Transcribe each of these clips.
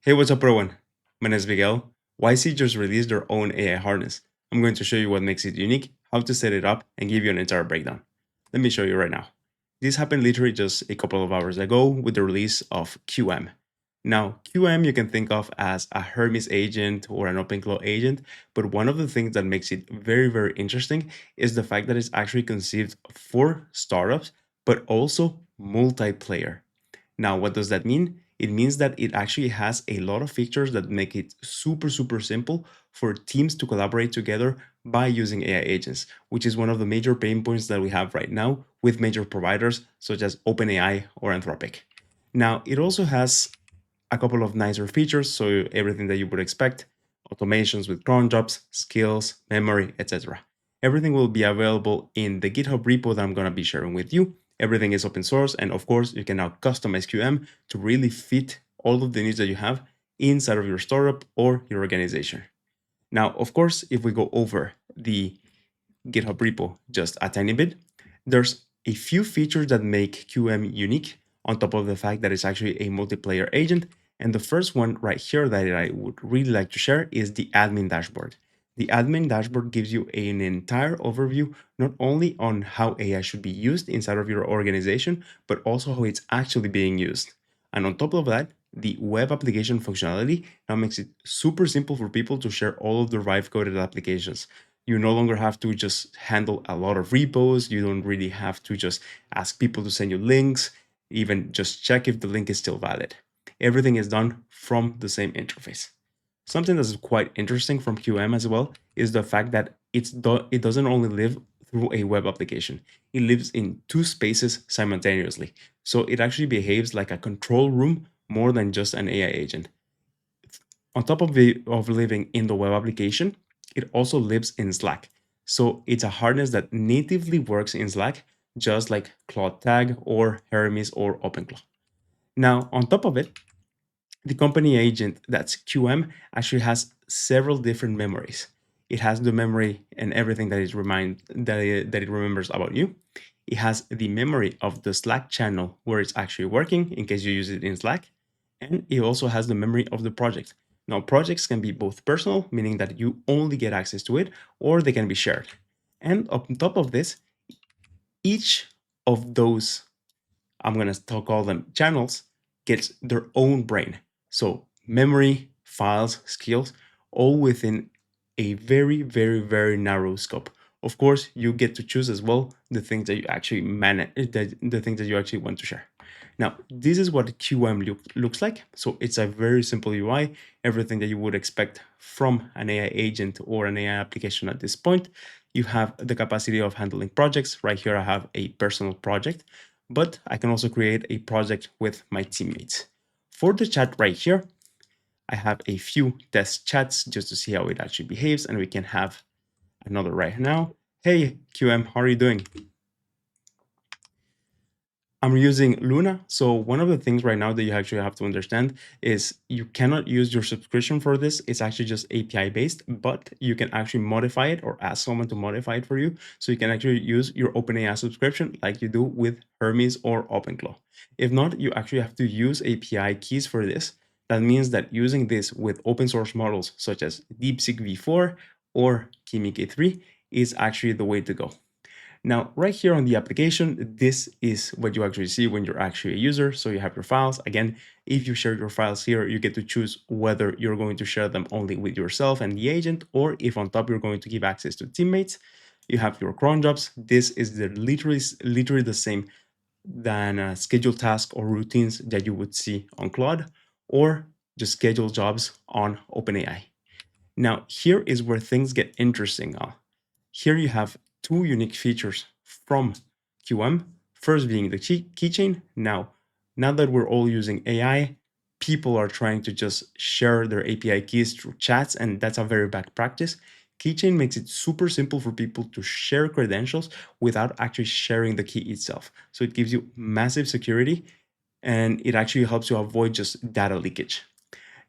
Hey, what's up, everyone? My name is Miguel. YC just released their own AI harness. I'm going to show you what makes it unique, how to set it up, and give you an entire breakdown. Let me show you right now. This happened literally just a couple of hours ago with the release of QM. Now, QM you can think of as a Hermes agent or an OpenClaw agent, but one of the things that makes it very, very interesting is the fact that it's actually conceived for startups, but also multiplayer. Now, what does that mean? It means that it actually has a lot of features that make it super, super simple for teams to collaborate together by using AI agents, which is one of the major pain points that we have right now with major providers such as OpenAI or Anthropic. Now, it also has a couple of nicer features, so everything that you would expect, automations with cron jobs, skills, memory, etc. Everything will be available in the GitHub repo that I'm going to be sharing with you. Everything is open source, and of course, you can now customize QM to really fit all of the needs that you have inside of your startup or your organization. Now, of course, if we go over the GitHub repo just a tiny bit, there's a few features that make QM unique on top of the fact that it's actually a multiplayer agent. And the first one right here that I would really like to share is the admin dashboard. The admin dashboard gives you an entire overview, not only on how AI should be used inside of your organization, but also how it's actually being used. And on top of that, the web application functionality now makes it super simple for people to share all of their Vive coded applications. You no longer have to just handle a lot of repos. You don't really have to just ask people to send you links, even just check if the link is still valid. Everything is done from the same interface. Something that's quite interesting from QM as well is the fact that it doesn't only live through a web application. It lives in two spaces simultaneously. So it actually behaves like a control room more than just an AI agent. On top of living in the web application, it also lives in Slack. So it's a harness that natively works in Slack, just like Claude Tag or Hermes or OpenClaw. Now, on top of it, the company agent that's QM actually has several different memories. It has the memory and everything that it remembers about you. It has the memory of the Slack channel where it's actually working in case you use it in Slack. And it also has the memory of the project. Now, projects can be both personal, meaning that you only get access to it, or they can be shared. And on top of this, each of those, I'm going to call them channels, gets their own brain. So memory, files, skills, all within a very, very, very narrow scope. Of course, you get to choose as well the things that you actually manage, the things that you actually want to share. Now, this is what QM looks like. So it's a very simple UI, everything that you would expect from an AI agent or an AI application at this point. You have the capacity of handling projects. Right here, I have a personal project, but I can also create a project with my teammates. For the chat right here, I have a few test chats just to see how it actually behaves, and we can have another right now. Hey, QM, how are you doing? I'm using Luna. So one of the things right now that you actually have to understand is you cannot use your subscription for this. It's actually just API based, but you can actually modify it or ask someone to modify it for you. So you can actually use your OpenAI subscription like you do with Hermes or OpenClaw. If not, you actually have to use API keys for this. That means that using this with open source models such as DeepSeek V4 or Kimi K3 is actually the way to go. Now, right here on the application, this is what you actually see when you're actually a user. So you have your files. Again, if you share your files here, you get to choose whether you're going to share them only with yourself and the agent, or if on top you're going to give access to teammates. You have your cron jobs. This is literally the same than scheduled tasks or routines that you would see on Claude, or just schedule jobs on OpenAI. Now, here is where things get interesting. Here you have two unique features from QM. First being the keychain. Now that we're all using AI, people are trying to just share their API keys through chats, and that's a very bad practice. Keychain makes it super simple for people to share credentials without actually sharing the key itself. So it gives you massive security, and it actually helps you avoid just data leakage.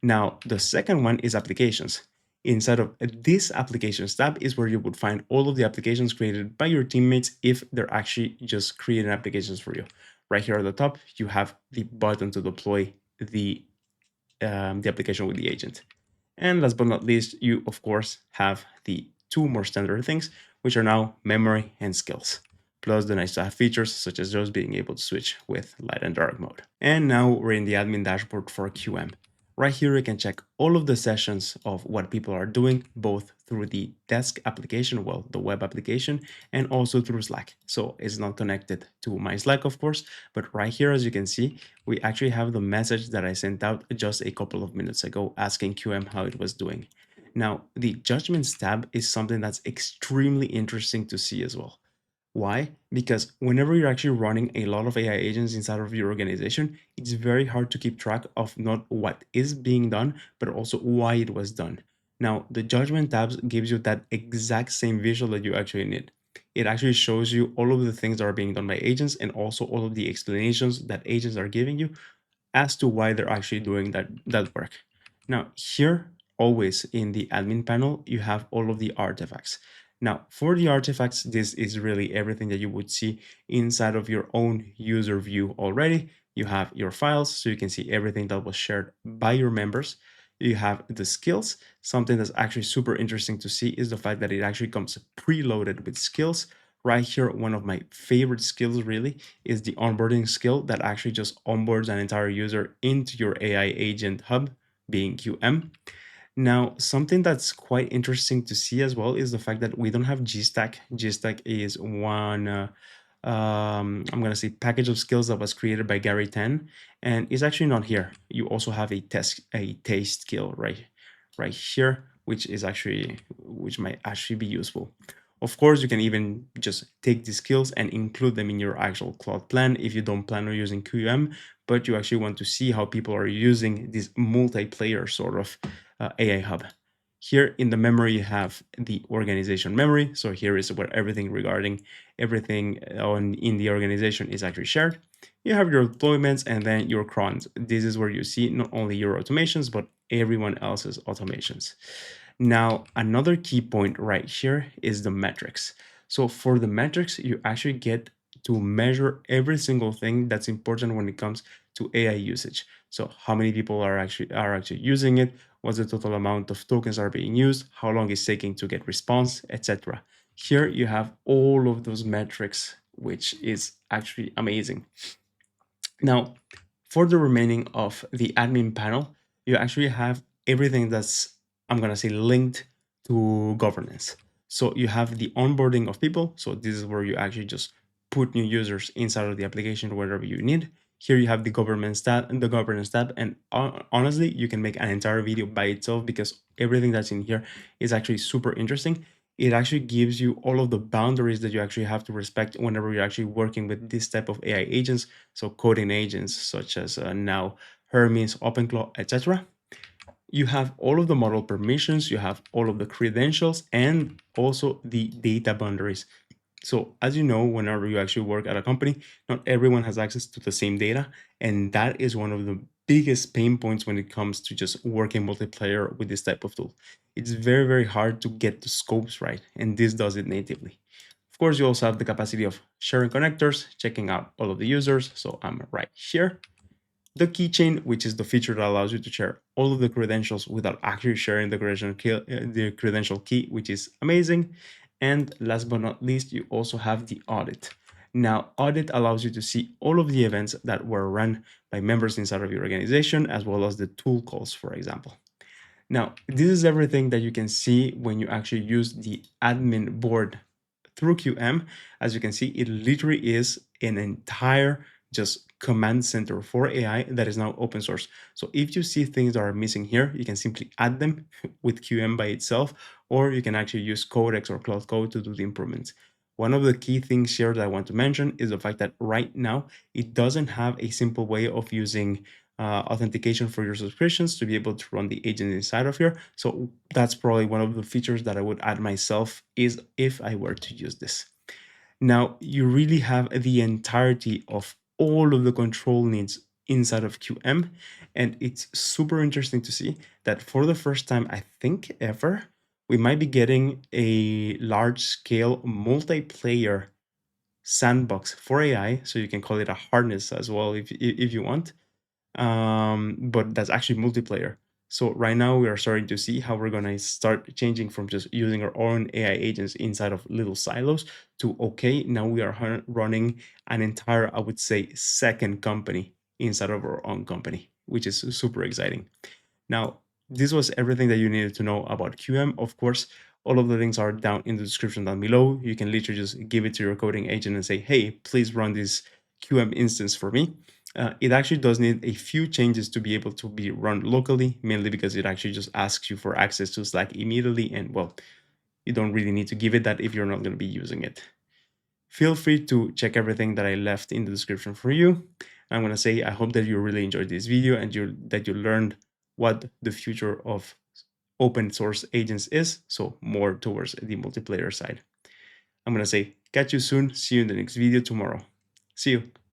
Now, the second one is applications. Inside of this applications tab is where you would find all of the applications created by your teammates if they're actually just creating applications for you. Right here at the top, you have the button to deploy the the application with the agent. And last but not least, you of course have the two more standard things, which are now memory and skills, plus the nice to have features such as those being able to switch with light and dark mode. And now we're in the admin dashboard for QM. Right here, you can check all of the sessions of what people are doing, both through the desk application, well, the web application, and also through Slack. So it's not connected to my Slack, of course, but right here, as you can see, we actually have the message that I sent out just a couple of minutes ago asking QM how it was doing. Now, the judgments tab is something that's extremely interesting to see as well. Why? Because whenever you're actually running a lot of AI agents inside of your organization, it's very hard to keep track of not what is being done, but also why it was done. Now, the judgment tabs gives you that exact same visual that you actually need. It actually shows you all of the things that are being done by agents and also all of the explanations that agents are giving you as to why they're actually doing that work. Now, here, always in the admin panel, you have all of the artifacts. Now, for the artifacts, this is really everything that you would see inside of your own user view already. You have your files, so you can see everything that was shared by your members. You have the skills. Something that's actually super interesting to see is the fact that it actually comes preloaded with skills. Right here, one of my favorite skills really is the onboarding skill that actually just onboards an entire user into your AI agent hub, being QM. Now, something that's quite interesting to see as well is the fact that we don't have GStack. GStack is one, I'm going to say, package of skills that was created by Gary Tan, and it's actually not here. You also have a taste skill right here, which might actually be useful. Of course, you can even just take these skills and include them in your actual Cloud plan if you don't plan on using QM, but you actually want to see how people are using this multiplayer sort of AI hub. Here in the memory, you have the organization memory. So here is where everything regarding everything in the organization is actually shared. You have your deployments and then your crons. This is where you see not only your automations, but everyone else's automations. Now, another key point right here is the metrics. So for the metrics, you actually get to measure every single thing that's important when it comes to AI usage. So how many people are actually using it, what's the total amount of tokens are being used, how long it's taking to get response, etc. Here you have all of those metrics, which is actually amazing. Now, for the remaining of the admin panel, you actually have everything that's, I'm going to say, linked to governance. So you have the onboarding of people. So this is where you actually just put new users inside of the application wherever you need. Here you have the governance tab, and honestly, you can make an entire video by itself because everything that's in here is actually super interesting. It actually gives you all of the boundaries that you actually have to respect whenever you're actually working with this type of AI agents. So coding agents such as now Hermes, OpenClaw, etc. You have all of the model permissions, you have all of the credentials, and also the data boundaries. So as you know, whenever you actually work at a company, not everyone has access to the same data. And that is one of the biggest pain points when it comes to just working multiplayer with this type of tool. It's very, very hard to get the scopes right, and this does it natively. Of course, you also have the capacity of sharing connectors, checking out all of the users. So I'm right here. The keychain, which is the feature that allows you to share all of the credentials without actually sharing the credential key, which is amazing. And last but not least, you also have the audit. Now, audit allows you to see all of the events that were run by members inside of your organization, as well as the tool calls, for example. Now, this is everything that you can see when you actually use the admin board through QM. As you can see, it literally is an entire just command center for AI that is now open source. So if you see things that are missing here, you can simply add them with QM by itself, or you can actually use Codex or Cloud Code to do the improvements. One of the key things here that I want to mention is the fact that right now it doesn't have a simple way of using authentication for your subscriptions to be able to run the agent inside of here. So that's probably one of the features that I would add myself is if I were to use this. Now you really have the entirety of all of the control needs inside of QM. And it's super interesting to see that for the first time, I think ever, we might be getting a large scale multiplayer sandbox for AI. So you can call it a harness as well if you want, but that's actually multiplayer. So right now we are starting to see how we're going to start changing from just using our own AI agents inside of little silos to, okay, now we are running an entire, I would say, second company inside of our own company, which is super exciting. Now, this was everything that you needed to know about QM. Of course, all of the links are down in the description down below. You can literally just give it to your coding agent and say, hey, please run this QM instance for me. It actually does need a few changes to be able to be run locally, mainly because it actually just asks you for access to Slack immediately. And well, you don't really need to give it that if you're not going to be using it. Feel free to check everything that I left in the description for you. I'm going to say, I hope that you really enjoyed this video and that you learned what the future of open source agents is. So more towards the multiplayer side. I'm going to say, catch you soon. See you in the next video tomorrow. See you.